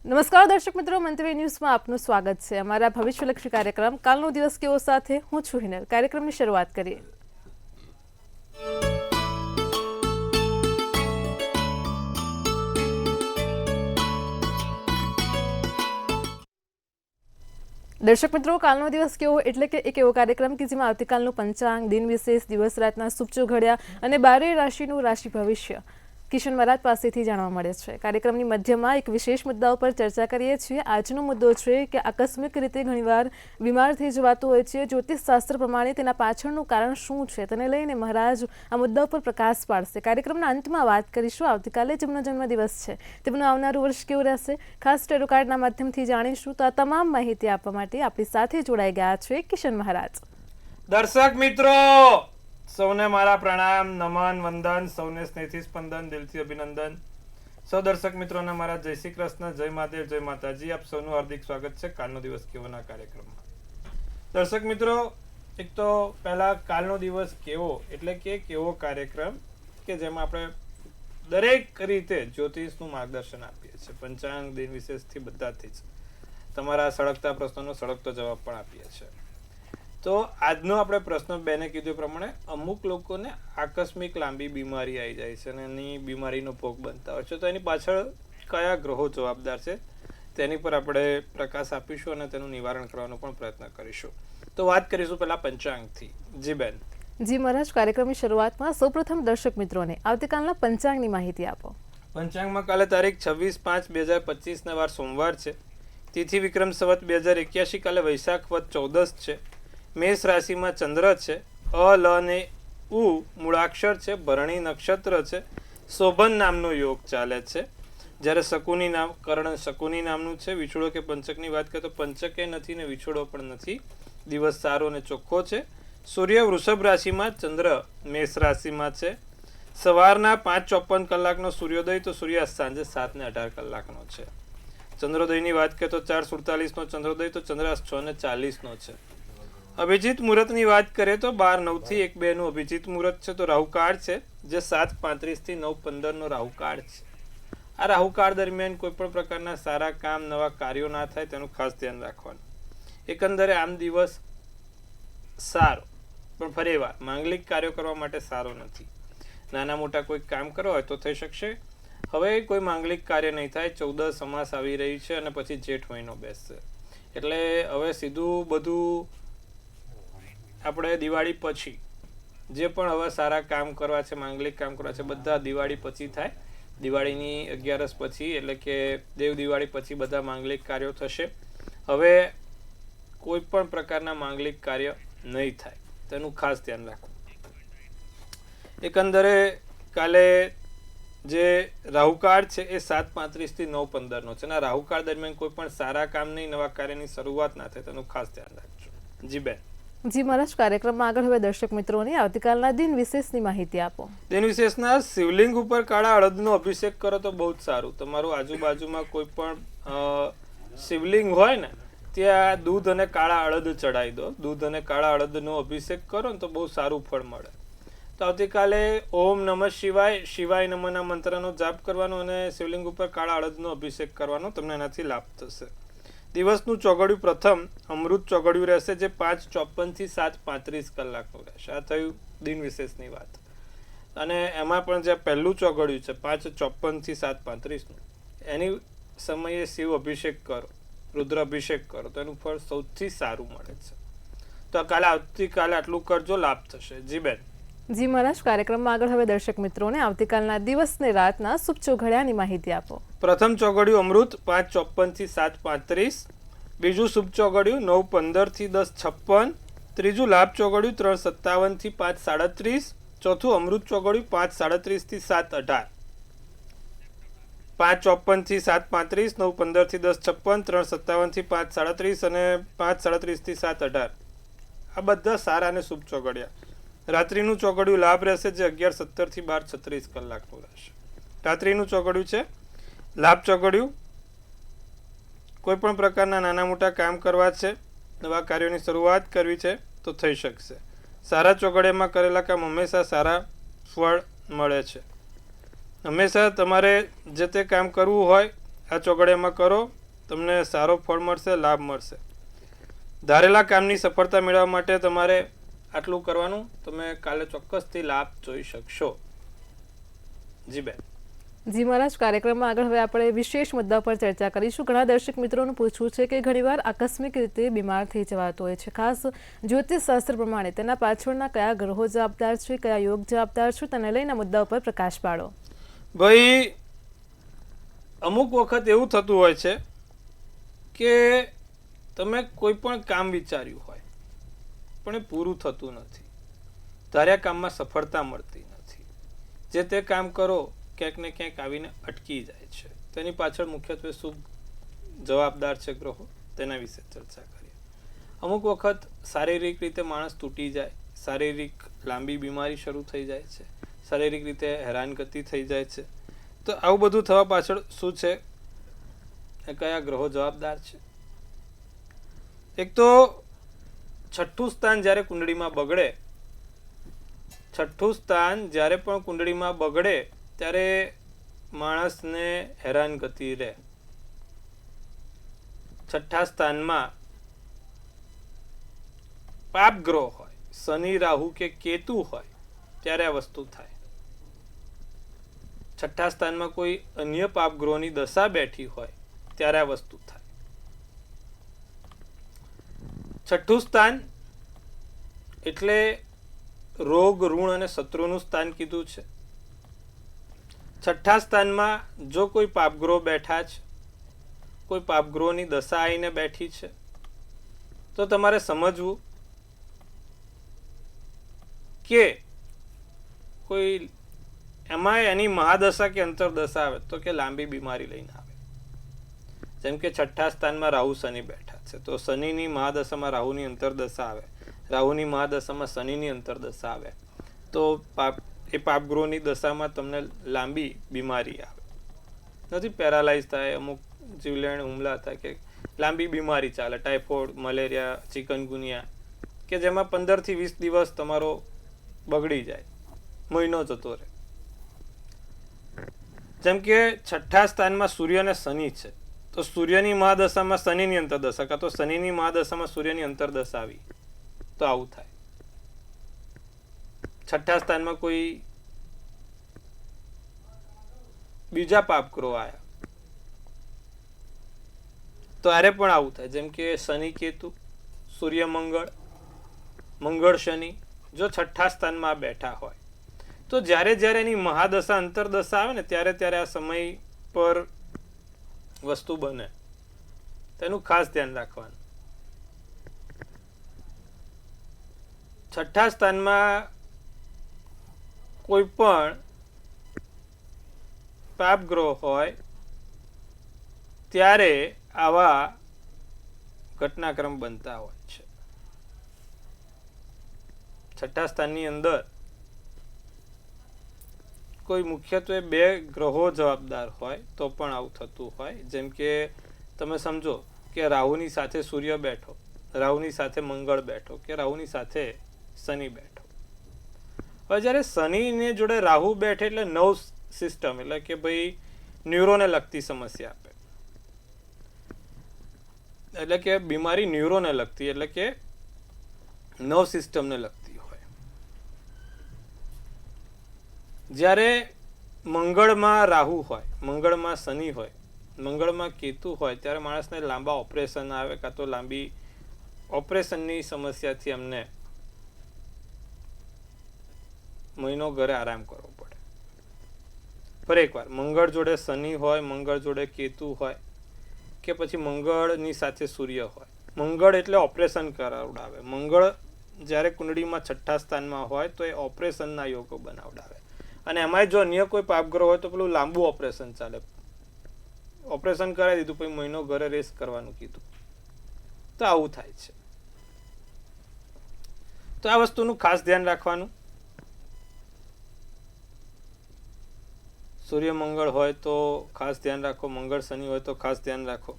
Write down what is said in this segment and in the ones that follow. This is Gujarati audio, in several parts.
નમસ્કાર દર્શક મિત્રો, મંતવ્ય ન્યૂઝમાં આપનું સ્વાગત છે. અમારા ભવિષ્યલક્ષી કાર્યક્રમ કાલનો દિવસ કેવો સાથે હું છું હિનલ. કાર્યક્રમની શરૂઆત કરીએ. દર્શક મિત્રો, કાલનો દિવસ કેવો એટલે કે એક એવો કાર્યક્રમ કે જેમાં આવતીકાલનું પંચાંગ, દિન વિશેષ, દિવસ રાતના શુભચો ઘડ્યા અને 12 રાશિનું રાશિ ભવિષ્ય કિશન મહારાજ પાસેથી જાણવા મળે છે. કાર્યક્રમની મધ્યમાં એક વિશેષ મુદ્દા ઉપર ચર્ચા કરીએ છીએ. આજનો મુદ્દો છે કે આકસ્મિક રીતે ઘણીવાર બીમાર થઈ જવાતું હોય છે. જ્યોતિષશાસ્ત્ર પ્રમાણે તેના પાછળનું કારણ શું છે તેને લઈને મહારાજ આ મુદ્દા ઉપર પ્રકાશ પાડશે. કાર્યક્રમના અંતમાં વાત કરીશું આવતીકાલે જેમનો જન્મદિવસ છે તેમનું આવનારું વર્ષ કેવું રહેશે, ખાસ ટેરો કાર્ડના માધ્યમથી જાણીશું. તો આ તમામ માહિતી આપવા માટે આપણી સાથે જોડાઈ ગયા છે કિશન મહારાજ. દર્શક મિત્રો સૌને મારા પ્રણામ, નમન, વંદન, સૌને સ્નેહથી સ્પંદન, દિલથી અભિનંદન. સૌ દર્શક મિત્રોને મારા જય શ્રી કૃષ્ણ, જય મહાદેવ, જય માતાજી. આપ સૌનું હાર્દિક સ્વાગત છે કાલનો દિવસ કેવોના કાર્યક્રમમાં. દર્શક મિત્રો, એક તો પહેલા કાલનો દિવસ કેવો એટલે કે કેવો કાર્યક્રમ કે જેમાં આપણે દરેક રીતે જ્યોતિષનું માર્ગદર્શન આપીએ છીએ. પંચાંગ, દિન વિશેષથી બધાથી જ તમારા સળગતા પ્રશ્નોનો સળગતો જવાબ પણ આપીએ છીએ. તો આજનો આપણે પ્રશ્ન બેને કીધું પ્રમાણે અમુક લોકોને આકસ્મિક લાંબી બીમારી આવી જાય છે અને એની બીમારીનો ભોગ બનતા હોય છે. તો એની પાછળ કયા ગ્રહો જવાબદાર છે તેની પર આપણે પ્રકાશ આપીશું અને તેનું નિવારણ કરવાનો પણ પ્રયત્ન કરીશું. તો વાત કરીશું પહેલા પંચાંગથી. જી બેન. જી મહારાજ, કાર્યક્રમની શરૂઆતમાં સૌપ્રથમ દર્શક મિત્રોને આવતીકાલના પંચાંગની માહિતી આપો. પંચાંગમાં કાલે તારીખ 26/5/2025 વાર સોમવાર છે. તિથિ વિક્રમ સંવત 2081. કાલે વૈશાખ વદ 14 છે. મેષ રાશિમાં ચંદ્ર છે. અ લ ને ઉ મૂળાક્ષર છે. ભરણી નક્ષત્ર છે. શોભન નામનો યોગ ચાલે છે. જ્યારે શકુની નામ કર્ણ શકુની નામનું છે. વિછોડો કે પંચકની વાત કરીએ તો પંચકે નથી ને વિછોડો પણ નથી. દિવસ સારો અને ચોખ્ખો છે. સૂર્ય વૃષભ રાશિમાં, ચંદ્ર મેષ રાશિમાં છે. સવારના 5:54 કલાકનો સૂર્યોદય તો સૂર્યાસ્ત સાંજે 7:18 કલાકનો છે. ચંદ્રોદયની વાત કરીએ તો 4:47 ચંદ્રોદય તો ચંદ્રાસ્ત 6:40 છે. અભિજીત મુહૂર્તની વાત કરીએ તો 12:09 થી 1:02 નું અભિજીત મુહૂર્ત છે. તો રાહુકાળ છે જે 7:35 થી 9:15 નો રાહુકાળ છે. આ રાહુકાળ દરમિયાન કોઈ પણ પ્રકારના સારા કામ, નવા કાર્યો ના થાય તેનું ખાસ ધ્યાન રાખવાનું. એકંદરે આમ દિવસ સારો, પણ ફરીવાર માંગલિક કાર્યો કરવા માટે સારો નથી. નાના મોટા કોઈ કામ કરવા હોય તો થઈ શકશે. હવે કોઈ માંગલિક કાર્ય નહીં થાય. 14 અમાસ આવી રહી છે અને પછી જેઠ મહિનો બેસશે એટલે હવે સીધું બધું આપણે દિવાળી પછી જે પણ હવે સારા કામ કરવા છે, માંગલિક કામ કરવા છે, બધા દિવાળી પછી થાય. દિવાળીની 11 પછી એટલે કે દેવ દિવાળી પછી બધા માંગલિક કાર્યો થશે. હવે કોઈ પણ પ્રકારના માંગલિક કાર્ય નહીં થાય તેનું ખાસ ધ્યાન રાખવું. એકંદરે કાલે જે રાહુકાળ છે એ 7:35 થી 9:15 નો છે અને રાહુકાળ દરમિયાન કોઈ પણ સારા કામ નહીં, નવા કાર્યની શરૂઆત ના થાય તેનું ખાસ ધ્યાન રાખજો. જી બેન. જી મહારાજ, કાર્યક્રમમાં આગળ હવે દર્શક મિત્રોને આવતીકાલના દિન વિશેષની માહિતી આપો. દિન વિશેષના શિવલિંગ ઉપર કાળા અડદનો અભિષેક કરો તો બહુ જ સારું. તમારું આજુબાજુમાં કોઈ પણ શિવલિંગ હોય ને ત્યાં દૂધ અને કાળા અડદ ચડાવી દો. દૂધ અને કાળા અડદનો અભિષેક કરો ને તો બહુ સારું ફળ મળે. તો આવતીકાલે ઓમ નમઃ શિવાય, શિવાય નમઃના મંત્રનો જાપ કરવાનો અને શિવલિંગ ઉપર કાળા અડદનો અભિષેક કરવાનો. તમને એનાથી લાભ થશે. દિવસનું ચોઘડિયું પ્રથમ અમૃત ચોઘડિયું રહેશે જે 5:54 થી 7:35 કલાકનું રહેશે. આ થયું દિન વિશેષની વાત. અને એમાં પણ જે પહેલું ચોઘડિયું છે 5:54 થી 7:35 નું, એની સમયે શિવ અભિષેક કરો, રુદ્ર અભિષેક કરો તો એનું ફળ સૌથી સારું મળે છે. તો કાલે આવતીકાલે આટલું કરજો, લાભ થશે. જી બેન. જી મહારાજ, કાર્યક્રમમાં આગળ હવે દર્શક મિત્રોને આવતીકાલના દિવસને રાતના શુભચો ઘડ્યાની માહિતી આપો. પ્રથમ ચોઘડિયું અમૃત 5:54 થી 7:35. બીજું શુભ ચોઘડિયું 9:15 થી 10:56. ત્રીજું લાભ ચોઘડિયું 3:57 થી 5:37. ચોથું અમૃત ચોઘડિયું 5:37 થી 7:18. 5:54 થી 7:35, 9:15 થી 10:56, 3:57 થી 5:37 અને 5:37 થી 7:18. આ બધા સારા અને શુભ ચોઘડિયા. રાત્રિનું ચોઘડિયું લાભ રહેશે જે 11:17 થી 12:36 કલાકનું રહેશે. રાત્રિનું ચોઘડિયું છે લાભ ચોઘડિયું. કોઈ પણ પ્રકારના નાના મોટા કામ કરવા છે, નવા કાર્યોની શરૂઆત કરવી છે તો થઈ શકશે. સારા ચોઘડિયામાં કરેલા કામ હંમેશા સારા ફળ મળે છે. હંમેશા તમારે જે તે કામ કરવું હોય આ ચોઘડિયામાં કરો, તમને સારો ફળ મળશે, લાભ મળશે. ધારેલા કામની સફળતા મેળવવા માટે તમારે આટલું કરવાનું, તમે કાલે ચોક્કસથી લાભ જોઈ શકશો. જી બેન. જી મહારાજ, કાર્યક્રમમાં આગળ હવે આપણે વિશેષ મુદ્દા પર ચર્ચા કરીશું. ઘણા દર્શક મિત્રોનું પૂછવું છે કે ઘણીવાર આકસ્મિક રીતે બીમાર થઈ જવાતો હોય છે. ખાસ જ્યોતિષ શાસ્ત્ર પ્રમાણે તેના પાછળના કયા ગ્રહો જવાબદાર છે, કયા યોગ જવાબદાર છે, તેને લઈને મુદ્દા ઉપર પ્રકાશ પાડો. ભાઈ, અમુક વખત એવું થતું હોય છે કે તમે કોઈ પણ કામ વિચાર્યું હોય પણ એ પૂરું થતું નથી, ધાર્યા કામમાં સફળતા મળતી નથી. જે તે કામ કરો ક્યાંક ને ક્યાંક આવીને અટકી જાય છે. તેની પાછળ મુખ્યત્વે શું જવાબદાર છે ગ્રહો, તેના વિશે ચર્ચા કરીએ. અમુક વખત શારીરિક રીતે માણસ તૂટી જાય, શારીરિક લાંબી બીમારી શરૂ થઈ જાય છે, શારીરિક રીતે હેરાનગતિ થઈ જાય છે. તો આવું બધું થવા પાછળ શું છે, કયા ગ્રહો જવાબદાર છે? એક તો છઠ્ઠું સ્થાન જ્યારે કુંડળીમાં બગડે, છઠ્ઠું સ્થાન જ્યારે પણ કુંડળીમાં બગડે ત્યારે માણસને હેરાનગતિ રહે. છઠ્ઠા સ્થાનમાં પાપ ગ્રહ હોય, શનિ, રાહુ કે કેતુ હોય ત્યારે આ વસ્તુ થાય. છઠ્ઠા સ્થાનમાં કોઈ અન્ય પાપ ગ્રહોની દશા બેઠી હોય ત્યારે આ વસ્તુ થાય. છઠ્ઠું સ્થાન એટલે રોગ, ઋણ અને શત્રુનું સ્થાન કીધું છે. છઠ્ઠા સ્થાનમાં જો કોઈ પાપગ્રહો બેઠા છે, કોઈ પાપગ્રહોની દશા આવીને બેઠી છે, તો તમારે સમજવું કે કોઈ એમાં એની મહાદશા કે અંતરદશા આવે તો કે લાંબી બીમારી લઈને આવે. જેમ કે છઠ્ઠા સ્થાનમાં રાહુ શનિ બેઠા છે, તો શનિની મહાદશામાં રાહુની અંતરદશા આવે, રાહુની મહાદશામાં શનિની અંતરદશા આવે, તો એ પાપગ્રહોની દશામાં તમને લાંબી બીમારી આવે. નથી પેરાલાઇઝ થાય, અમુક જીવલેણ હુમલા થાય કે લાંબી બીમારી ચાલે, ટાઇફોઇડ, મલેરિયા, ચિકનગુનિયા, કે જેમાં 15 થી 20 દિવસ તમારો બગડી જાય, મહિનો જતો રહે. જેમ કે છઠ્ઠા સ્થાનમાં સૂર્ય અને શનિ છે, તો સૂર્યની મહાદશામાં શનિની અંતરદશા, કાં તો શનિની મહાદશામાં સૂર્યની અંતરદશા આવી તો આવું થાય. છઠ્ઠા સ્થાનમાં કોઈ બીજા પાપગ્રહો આવ્યા તો આરે પણ આવું થાય. જેમ કે શનિ કેતુ, સૂર્ય મંગળ, મંગળ શનિ જો છઠ્ઠા સ્થાનમાં બેઠા હોય તો જ્યારે જ્યારે એની મહાદશા અંતરદશા આવે ને ત્યારે આ સમય પર વસ્તુ બને, તેનું ખાસ ધ્યાન રાખવાનું. છઠ્ઠા સ્થાનમાં કોઈ પણ પાપગ્રહ હોય ત્યારે આવા ઘટનાક્રમ બનતા હોય છે. છઠ્ઠા સ્થાનની અંદર કોઈ મુખ્યત્વે 2 ગ્રહો જવાબદાર હોય તો પણ આવું થતું હોય. જેમ કે તમે સમજો કે રાહુની સાથે સૂર્ય બેઠો, રાહુની સાથે મંગળ બેઠો, કે રાહુની સાથે શનિ બેઠો. હવે જ્યારે શનિને જોડે રાહુ બેઠે એટલે નર્વ સિસ્ટમ, એટલે કે ભાઈ ન્યુરોને લગતી સમસ્યા આપે, એટલે કે બીમારી ન્યુરોને લગતી, એટલે કે નર્વ સિસ્ટમને લગતી હોય. જ્યારે મંગળમાં રાહુ હોય, મંગળમાં શનિ હોય, મંગળમાં કેતુ હોય ત્યારે માણસને લાંબા ઓપરેશન આવે, કાં તો લાંબી ઓપરેશનની સમસ્યાથી અમને મહિનો ઘરે આરામ કરવો પડે. પર એકવાર મંગળ જોડે શનિ હોય, મંગળ જોડે કેતુ હોય, કે પછી મંગળની સાથે સૂર્ય હોય, મંગળ એટલે ઓપરેશન કરાવડાવે. મંગળ જ્યારે કુંડળીમાં છઠ્ઠા સ્થાનમાં હોય તો એ ઓપરેશનના યોગો બનાવડાવે. અને એમાંય જો અન્ય કોઈ પાપગ્રહ હોય તો પેલું લાંબુ ઓપરેશન ચાલે, ઓપરેશન કરાવી દીધું પછી મહિનો ઘરે રેસ્ટ કરવાનું કીધું, તો આવું થાય છે. તો આ વસ્તુનું ખાસ ધ્યાન રાખવાનું. સૂર્ય મંગળ હોય તો ખાસ ધ્યાન રાખો, મંગળ શનિ હોય તો ખાસ ધ્યાન રાખો.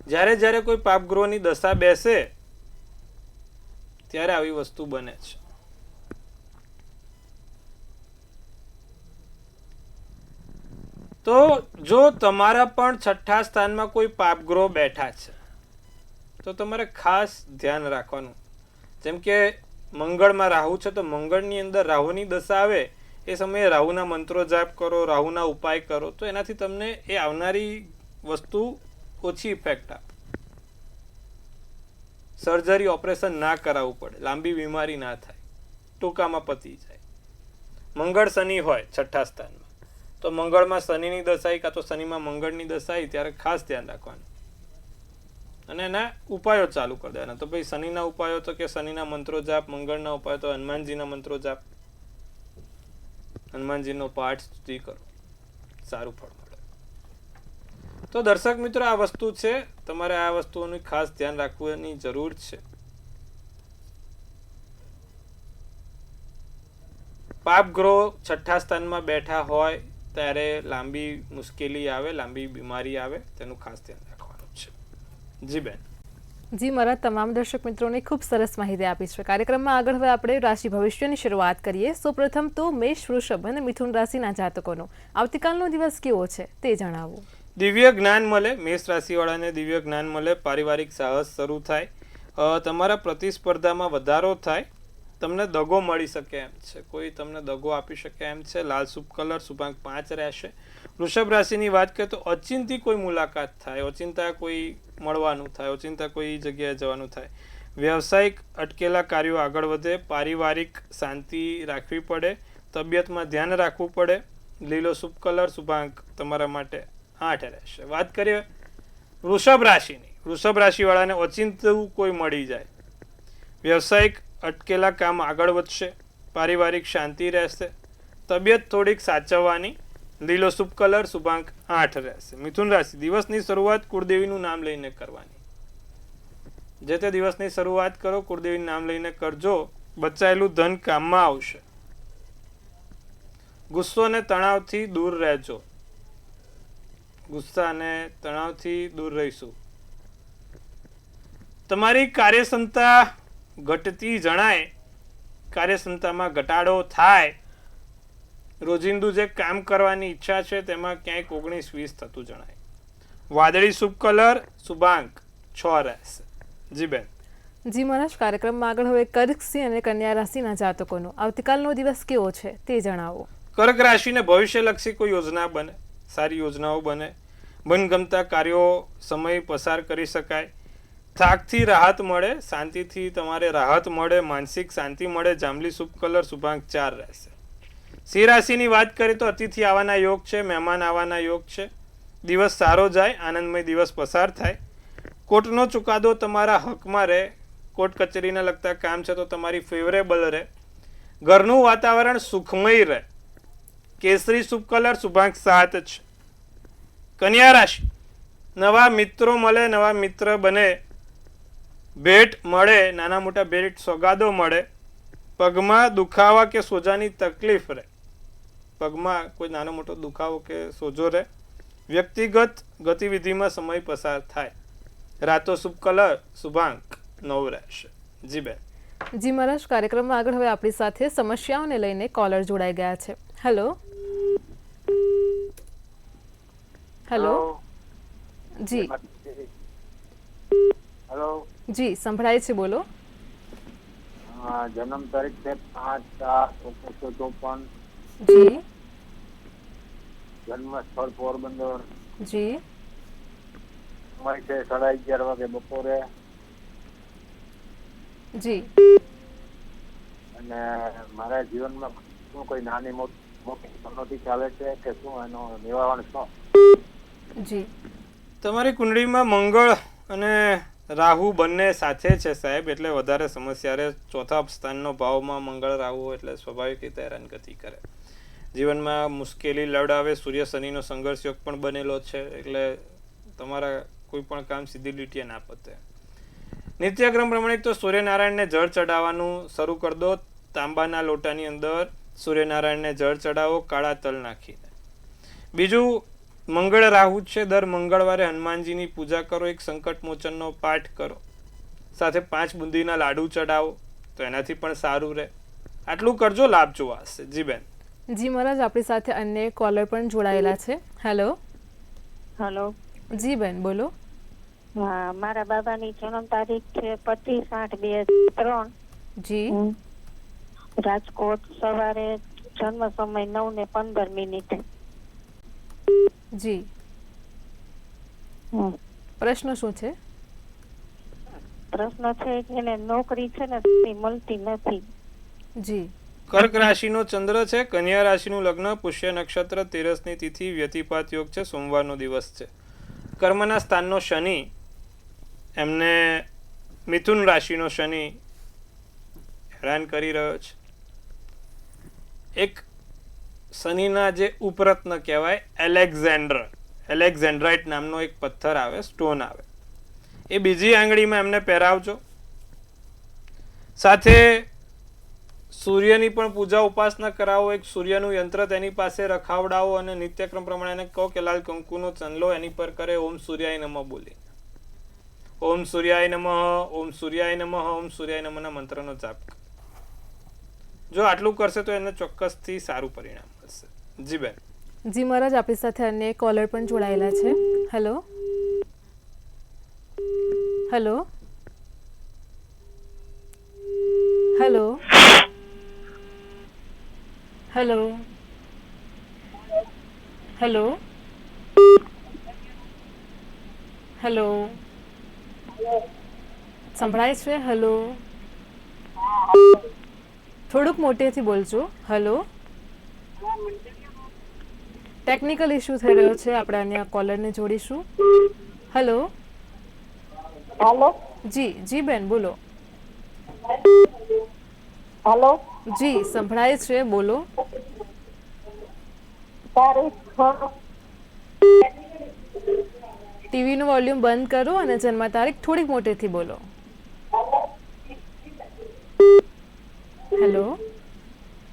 જ્યારે જ્યારે કોઈ પાપગ્રહોની દશા બેસે ત્યારે આવી વસ્તુ બને છે. તો જો તમારા પણ છઠ્ઠા સ્થાનમાં કોઈ પાપગ્રહ બેઠા છે તો તમારે ખાસ ધ્યાન રાખવાનું. જેમ કે મંગળમાં રાહુ છે તો મંગળની અંદર રાહુની દશા આવે એ સમયે રાહુના મંત્રો જાપ કરો, રાહુના ઉપાય કરો, તો એનાથી તમને એ આવનારી વસ્તુ ઓછી ઇફેક્ટ આપે. સર્જરી ઓપરેશન ના કરાવવું પડે, લાંબી બીમારી ના થાય, ટૂંકામાં પતી જાય. મંગળ શનિ હોય છઠ્ઠા સ્થાનમાં તો મંગળમાં શનિની દશાઈ કાં તો શનિમાં મંગળની દશાઈ ત્યારે ખાસ ધ્યાન રાખવાનું અને એના ઉપાયો ચાલુ કરી દેવાના. તો ભાઈ શનિના ઉપાયો તો કે શનિના મંત્રો જાપ, મંગળના ઉપાયો તો હનુમાનજીના મંત્રો જાપ, હનુમાનજીનો પાઠ સ્તુતિ કરો, સારું ફળ મળે. તો દર્શક મિત્રો, આ વસ્તુ છે, તમારે આ વસ્તુઓનું ખાસ ધ્યાન રાખવાની જરૂર છે. પાપ ગ્રહો છઠ્ઠા સ્થાનમાં બેઠા હોય ત્યારે લાંબી મુશ્કેલી આવે, લાંબી બીમારી આવે, તેનું ખાસ ધ્યાન રાખવાનું છે. જી બેન. જી મારા તમામ દર્શક મિત્રોને ખૂબ સરસ માહિતી આપી છે. કાર્યક્રમમાં આગળ હવે આપણે રાશિ ભવિષ્યની શરૂઆત કરીએ. સૌપ્રથમ તો મેષ, વૃષભ અને મિથુન રાશિના જાતકોનો આવતીકાલનો દિવસ કેવો છે તે જણાવો. દિવ્ય જ્ઞાન મળે, મેષ રાશિવાળાને દિવ્ય જ્ઞાન મળે, પારિવારિક સાહસ શરૂ થાય, તમારા પ્રતિસ્પર્ધામાં વધારો થાય, તમને દગો મળી શકે એમ છે, કોઈ તમને દગો આપી શકે એમ છે. લાલ શુભ કલર, શુભાંક 5 રહેશે. વૃષભ રાશિની વાત કરીએ તો અચિંતી કોઈ મુલાકાત થાય, ઓચિંતા કોઈ મળવાનું થાય, ઓચિંતા કોઈ જગ્યાએ જવાનું થાય. વ્યવસાયિક અટકેલા કાર્યો આગળ વધે, પારિવારિક શાંતિ રાખવી પડે, તબિયતમાં ધ્યાન રાખવું પડે. લીલો શુભ કલર, શુભાંક તમારા માટે 8 રહેશે. વાત કરીએ વૃષભ રાશિની. વૃષભ રાશિવાળાને ઓચિંતું કોઈ મળી જાય, વ્યવસાયિક અટકેલા કામ આગળ વધશે, પારિવારિક શાંતિ રહેશે, તબિયત થોડીક સાચવવાની. લીલો શુભ કલર, શુભાંક 8 રહેશે. મિથુન રાશિ. દિવસની શરૂઆત કુળદેવીનું નામ લઈને કરવાની. જે તે દિવસની શરૂઆત કરો કુળદેવીનું નામ લઈને કરજો, બચાયેલું ધન કામમાં આવશે. ગુસ્સો અને તણાવથી દૂર રહેજો, ગુસ્સા અને તણાવથી દૂર રહીશું. તમારી કાર્યક્ષમતા ઘટતી જણાય, કાર્યક્ષમતામાં ઘટાડો થાય, રોજિંદુ જે કામ કરવાની ઈચ્છા છે તેમાં ક્યાંક 19-20 થતું જણાય. વાદળી શુભ કલર, શુભાંક 6 રહેશે. જી બેન. જી મહારાજ, કાર્યક્રમમાં આગળ હવે કર્ક, સિંહ અને કન્યા રાશિના જાતકોનો આવતીકાલનો દિવસ કેવો છે તે જણાવો. કર્ક રાશિને ભવિષ્યલક્ષી કોઈ યોજના બને, સારી યોજનાઓ બને, મનગમતા કાર્યો સમય પસાર કરી શકાય, થાકથી રાહત મળે, શાંતિથી તમારે રાહત મળે, માનસિક શાંતિ મળે. જાંબલી શુભ કલર, શુભાંક 4 રહેશે. સિંહ રાશિની વાત કરીએ તો અતિથિ આવવાના યોગ છે, મહેમાન આવવાના યોગ છે. દિવસ સારો જાય, આનંદમય દિવસ પસાર થાય. કોર્ટનો ચુકાદો તમારા હકમાં રહે, કોર્ટ કચેરીને લગતા કામ છે તો તમારી ફેવરેબલ રહે. ઘરનું વાતાવરણ સુખમય રહે. કેસરી શુભ કલર, શુભાંક 7 છે. કન્યા રાશિ. નવા મિત્રો મળે, નવા મિત્ર બને, ભેટ મળે, નાના મોટા ભેટ સોગાદો મળે. પગમાં દુખાવા કે સોજાની તકલીફ રહે, પગમાં કોઈ નાનો મોટો દુખાવો કે સોજો રહે. વ્યક્તિગત ગતિવિધિમાં સમય પસાર થાય. રાતો શુભ કલર, શુભાંક 9 રહેશે. જી બેન. જી મહારાજ, કાર્યક્રમમાં આગળ હવે આપણી સાથે સમસ્યાઓને લઈને કોલર જોડાઈ ગયા છે. હેલો. હેલો. જી. હેલો. જી સંભળાય છે, બોલો. જન્મ તારીખ છે 5/4/1954. જી. જન્મ સ્થળ પોરબંદર. જી. સમય છે 11:30 વાગે બપોરે. જી. અને મારા જીવનમાં શું કોઈ નાની મોટી સમસ્યા ચાલે છે કે શું, એનો નિવારણ શું? જી. તમારી કુંડળીમાં મંગળ અને રાહુ બંને સાથે છે સાહેબ, એટલે વધારે સમસ્યા રહે. ચોથા સ્થાનનો ભાવમાં મંગળ રાહુ એટલે સ્વાભાવિક રીતે હેરાનગતિ કરે, જીવનમાં મુશ્કેલી લડાવે. સૂર્ય શનિનો સંઘર્ષ યોગ પણ બનેલો છે, એટલે તમારા કોઈ પણ કામ સીધી લીટીએ ના પતે. નિત્યક્રમ પ્રમાણે તો સૂર્યનારાયણને જળ ચડાવવાનું શરૂ કરી દો. તાંબાના લોટાની અંદર સૂર્યનારાયણને જળ ચડાવો, કાળા તલ નાખીને. બીજું, મંગળ રાહુ છે, દર મંગળવારે હનુમાનજીની પૂજા કરો, એક સંકટ મોચનનો પાઠ કરો, સાથે 5 બુંદીના લાડુ ચડાવો તો એનાથી પણ સારું રહે. આટલું કરજો, લાભ જોવાશે. જી બેન. જી મહારાજ, આપણી સાથે અન્ય કોલર પણ જોડાયેલા છે. હેલો. હલો. જી બેન, બોલો. હા, મારા બાબાની જન્મ તારીખ છે 25/8/2003. જી. રાજકોટ. સવારે જન્મ સમય 9:15. જી. પ્રશ્ન શું છે? પ્રશ્ન છે કે એને નોકરી છે ને તે મળતી નથી. જી. કર્ક રાશિનો ચંદ્ર છે, કન્યા રાશિનું લગ્ન, પુષ્ય નક્ષત્ર, તેરસની તિથિ, વ્યતિપાત યોગ છે, સોમવારનો દિવસ છે. કર્મના સ્થાનનો શનિ એમને મિથુન રાશિનો શનિ હેરાન કરી રહ્યો છે. એક શનિના જે ઉપરત્ન કહેવાય એલેક્ઝેન્ડ્રાઇટ નામનો એક પથ્થર આવે, સ્ટોન આવે, એ બીજી આંગળીમાં એમને પહેરાવજો. સાથે સૂર્યની પણ પૂજા ઉપાસના કરાવો, એક સૂર્યનું યંત્ર તેની પાસે રખાવડાવો અને નિત્યક્રમ પ્રમાણે એને કહો કે લાલ કંકુનો ચંદલો એની પર કરે ઓમ સૂર્યાય નમઃ બોલી. ઓમ સૂર્યાય નમઃ, ઓમ સૂર્યાય નમઃ, ઓમ સૂર્યાય નમઃના મંત્રનો જાપ. જો આટલું કરશે તો એને ચોક્કસથી સારું પરિણામ મળશે. જી બેન. જી મહારાજ, આપણી સાથે અન્ય કોલર પણ જોડાયેલા છે. Hello. Hello. Hello. Hello. Hello. Hello. સંભળાય છે? હેલો. થોડુંક મોટેથી બોલજો. હેલો. ટેકનિકલ ઇશ્યુ થઈ રહ્યો છે, આપણે અન્ય કોલરને જોડીશું. હેલો. હાલો. જી જી બેન, બોલો. હાલો. જી, સંભળાય છે, બોલો. ટીવીનું વોલ્યુમ બંધ કરો અને જન્મ તારીખ થોડીક મોટેથી બોલો. હેલો.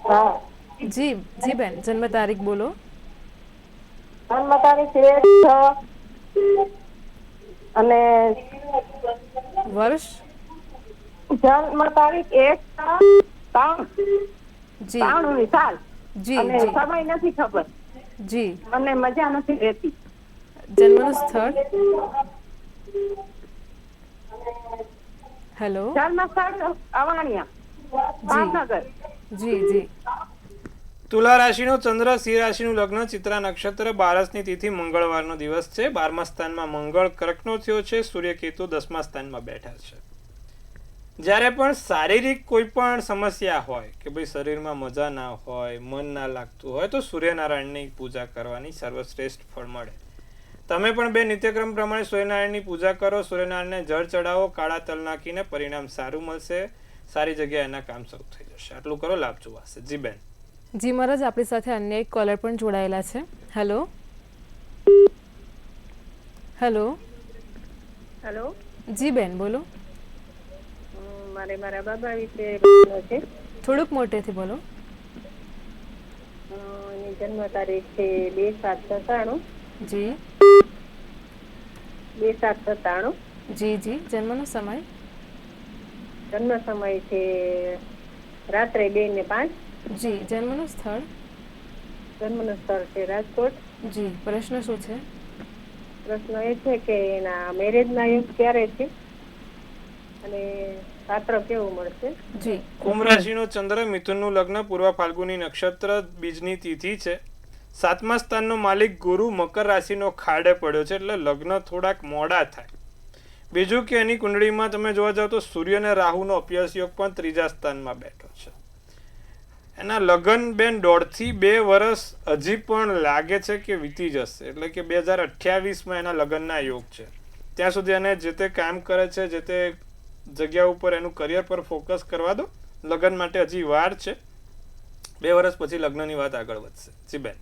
હા. જી જી બેન, જન્મ તારીખ બોલો. જન્મ તારીખ 1/6 અને વર્ષ. જન્મ તારીખ 1/3 જી સાલ. જી અને જી સમય નથી ખબર. જી. મને મજા નથી રહેતી. જન્મનું સ્થળ. હેલો. જન્મ સ્થળ અવાણિયા, ભાવનગર. જી જી. તુલા રાશિનો ચંદ્ર, સિંહ રાશિનું લગ્ન, ચિત્રા નક્ષત્ર, 12ની તિથિ, મંગળવારનો દિવસ છે. 12મા સ્થાનમાં મંગળ કર્કનો થયો છે, સૂર્ય કેતુ 10મા સ્થાનમાં બેઠા છે. જ્યારે પણ શારીરિક કોઈ પણ સમસ્યા હોય કે ભાઈ શરીરમાં મજા ના હોય, મન ના લાગતું હોય, તો સૂર્યનારાયણની પૂજા કરવાની સર્વશ્રેષ્ઠ ફળ મળે. તમે પણ બે નિત્યક્રમ પ્રમાણે સૂર્યનારાયણની પૂજા કરો, સૂર્યનારાયણને જળ ચડાવો, કાળા તલ નાખીને પરિણામ સારું મળશે. સારી જગ્યાએ એના કામ શરૂ થઈ જશે. આટલું કરો, લાભ જોવાશે. જી બેન. જી મહારાજ, આપણી સાથે અન્ય એક કોલર પણ જોડાયેલા છે. હેલો. હેલો. હેલો. જી બેન, બોલો. મારે મારા બાબા વિશે બોલવાનો છે. થોડુંક મોટેથી બોલો. એની જન્મ તારીખ છે 2/7/97. જી 2/7/97. જી જી. જન્મનો સમય. જન્મ સમય છે રાત્રે 2 ને 5. જી. જન્મનું સ્થળ. જન્મનું સ્થળ છે રાજકોટ. જી. પ્રશ્ન શું છે? પ્રશ્ન એ છે કે એના મેરેજના યોગ ક્યારે છે અને પાત્ર કેવું મળશે? જી. કુંભ રાશિનો ચંદ્ર, મિથુનનું લગ્ન, પૂર્વ ફાલ્ગુની નક્ષત્ર, બીજની તિથિ છે. 7મા સ્થાનનો માલિક ગુરુ મકર રાશિનો ખાડે પડ્યો છે, એટલે લગ્ન થોડાક મોડા થાય. બીજું કે એની કુંડળીમાં તમે જોવા જાવ તો સૂર્ય અને રાહુનો અભ્યાસ યોગ પણ 3જા સ્થાનમાં બેઠો છે. એના લગ્ન બેન 1.5 થી 2 વર્ષ હજી પણ લાગે છે કે વીતી જશે, એટલે કે 2028માં એના લગ્નના યોગ છે. ત્યાં સુધી એને જે તે કામ કરે છે, જે તે જગ્યા ઉપર એનું કરિયર પર ફોકસ કરવા દો. લગ્ન માટે હજી વાર છે. 2 વર્ષ પછી લગ્નની વાત આગળ વધશે. જી બેન.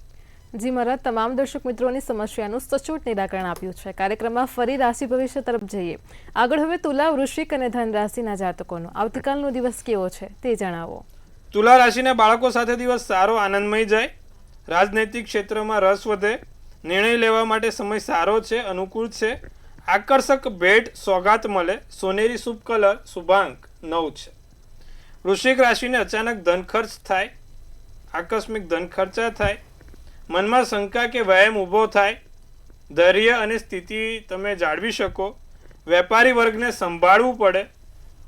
જી મહારાજ, તમામ દર્શક મિત્રોની સમસ્યાનું સચોટ નિરાકરણ આપ્યું છે. કાર્યક્રમમાં ફરી રાશિ ભવિષ્ય તરફ જઈએ. આગળ હવે તુલા, વૃશ્ચિક અને ધન રાશિના જાતકોનો આવતીકાલનો દિવસ કેવો છે તે જણાવો. તુલા રાશિના બાળકો સાથે દિવસ સારો, આનંદમય જાય. રાજનૈતિક ક્ષેત્રમાં રસ વધે. નિર્ણય લેવા માટે સમય સારો છે, અનુકૂળ છે. આકર્ષક ભેટ સોગાત મળે. સોનેરી શુભ કલર શુભાંક 9 છે. વૃશ્ચિક રાશિને અચાનક ધન ખર્ચ થાય. આકસ્મિક ધન ખર્ચા થાય, મનમાં શંકા કે વહેમ ઊભો થાય, ધૈર્ય અને સ્થિતિ તમે જાળવી શકો, વેપારી વર્ગને સંભાળવું પડે,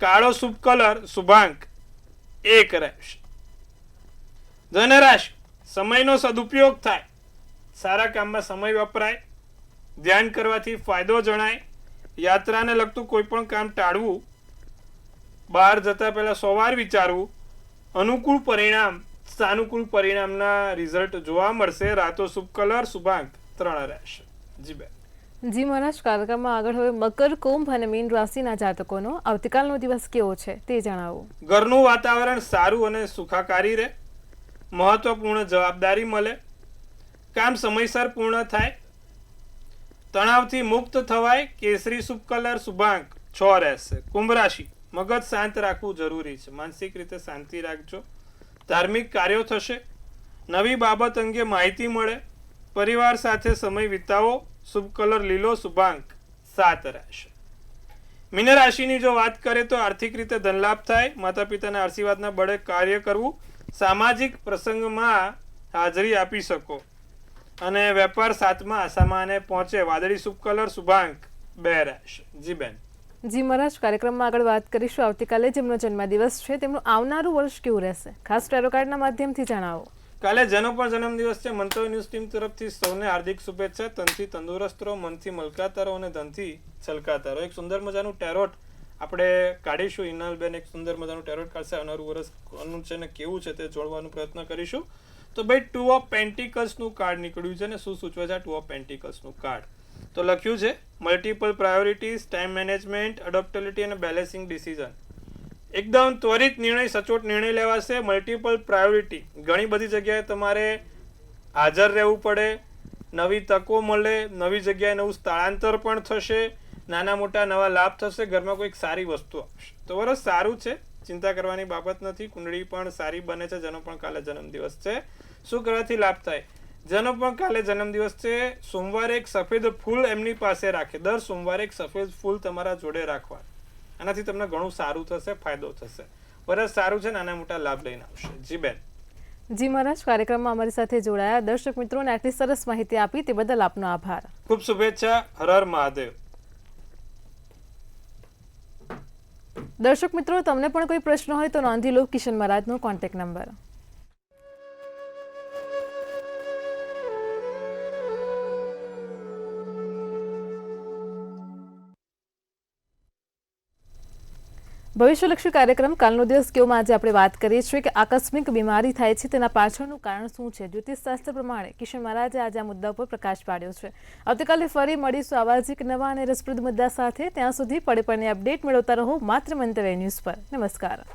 કાળો શુભ કલર શુભાંક 1 રહેશે. ધનરાશિ, સમયનો સદુપયોગ થાય, સારા કામમાં સમય વપરાય, ધ્યાન કરવાથી ફાયદો જણાય, યાત્રાને લગતું કોઈ પણ કામ ટાળવું, બહાર જતા પહેલા 100 વાર વિચારવું, અનુકૂળ પરિણામ સાનુકૂળ પરિણામના રિઝલ્ટ જોવા મળશે. રાતો શુભ કલર શુભાંક 3 રહેશે. જી બેન. જી મહારાજ, કાર્યક્રમમાં આગળ હવે મકર, કુંભ અને મીન રાશિના જાતકોનો આવતીકાલનો દિવસ કેવો છે તે જણાવો. ઘરનું વાતાવરણ સારું અને સુખાકારી રહે, મહત્વપૂર્ણ જવાબદારી મળે, કામ સમયસર પૂર્ણ થાય, તણાવથી મુક્ત થવાય, કેસરી શુભ કલર શુભાંક 6 રહેશે. કુંભ રાશિ, મગજ શાંત રાખવું જરૂરી છે, માનસિક રીતે શાંતિ રાખજો, ધાર્મિક કાર્યો થશે, નવી બાબત અંગે માહિતી મળે, પરિવાર સાથે સમય વિતાવો, શુભ કલર લીલો શુભાંક 7 રહેશે. મીન રાશિની જો વાત કરીએ તો આર્થિક રીતે ધનલાભ થાય, માતા પિતાના આશીર્વાદના બળે કાર્ય કરવું, સામાજિક પ્રસંગમાં હાજરી આપી શકો અને વેપાર 7મા આસામાને પહોંચે. વાદળી શુભ કલર શુભાંક 2 રહેશે. જી બેન. જી મહારાજ, કાર્યક્રમમાં આગળ વાત કરીશું આવતીકાલે જેમનો જન્મદિવસ છે તેમનું આવનારું વર્ષ કેવું રહેશે, ખાસ ટેરો કાર્ડના માધ્યમથી જણાવો. કાલે જેનો પણ જન્મદિવસ છે, મંતવ્ય ન્યૂઝ ટીમ તરફથી સૌને હાર્દિક શુભેચ્છા. તનથી તંદુરસ્ત રહો, મનથી મલકાતા રહો અને ધનથી છલકાતા રહો. એક સુંદર મજાનું ટેરોટ આપણે કાઢીશું. ઇનાલબેન એક સુંદર મજાનું ટેરોટ કાઢશે, આવનારું વર્ષ કોનું છે ને કેવું છે તે જોડવાનો પ્રયત્ન કરીશું. તો ભાઈ 2 ઓફ પેન્ટિકલ્સનું કાર્ડ નીકળ્યું છે ને શું સૂચવે છે 2 ઓફ પેન્ટિકલ્સનું કાર્ડ? તો લખ્યું છે મલ્ટિપલ પ્રાયોરિટીઝ, ટાઈમ મેનેજમેન્ટ, એડોપ્ટેબિલિટી અને બેલેન્સિંગ ડિસિઝન. એકદમ ત્વરિત નિર્ણય, સચોટ નિર્ણય લેવાશે. મલ્ટિપલ પ્રાયોરિટી, ઘણી બધી જગ્યાએ તમારે હાજર રહેવું પડે, નવી તકો મળે, નવી જગ્યાએ નવું સ્થળાંતર પણ થશે, નાના મોટા નવા લાભ થશે, ઘરમાં કોઈક સારી વસ્તુ આવશે. તો વરસ સારું છે, ચિંતા કરવાની બાબત નથી. કુંડળી પણ સારી બને છે. જેનો પણ કાલે જન્મદિવસ છે, શું કરવાથી લાભ થાય? જેનો પણ કાલે જન્મદિવસ છે, સોમવારે એક સફેદ ફૂલ એમની પાસે રાખે. દર સોમવારે એક સફેદ ફૂલ તમારા જોડે રાખવા, આનાથી તમને ઘણું સારું થશે, ફાયદો થશે. વરસ સારું છે, નાના મોટા લાભ લઈને આવશે. જી બેન. જી મહારાજ, કાર્યક્રમમાં અમારી સાથે જોડાયા દર્શક મિત્રોને આટલી સરસ માહિતી આપી તે બદલ આપનો આભાર. ખૂબ શુભેચ્છા. હર હર મહાદેવ. દર્શક મિત્રો, તમને પણ કોઈ પ્રશ્ન હોય તો નોંધી લો કિશન મહારાજનો કોન્ટેક્ટ નંબર. ભવિષ્યલક્ષી કાર્યક્રમ કાલનો દિવસ કેવોમાં આજે આપણે વાત કરીએ છીએ કે આકસ્મિક બીમારી થાય છે તેના પાછળનું કારણ શું છે. જ્યોતિષશાસ્ત્ર પ્રમાણે કિશન મહારાજે આજે આ મુદ્દા ઉપર પ્રકાશ પાડ્યો છે. આવતીકાલે ફરી મળીશું આવા જ એક નવા અને રસપ્રદ મુદ્દા સાથે. ત્યાં સુધી પડે પડની અપડેટ મેળવતા રહો માત્ર મંતવ્ય ન્યૂઝ પર. નમસ્કાર.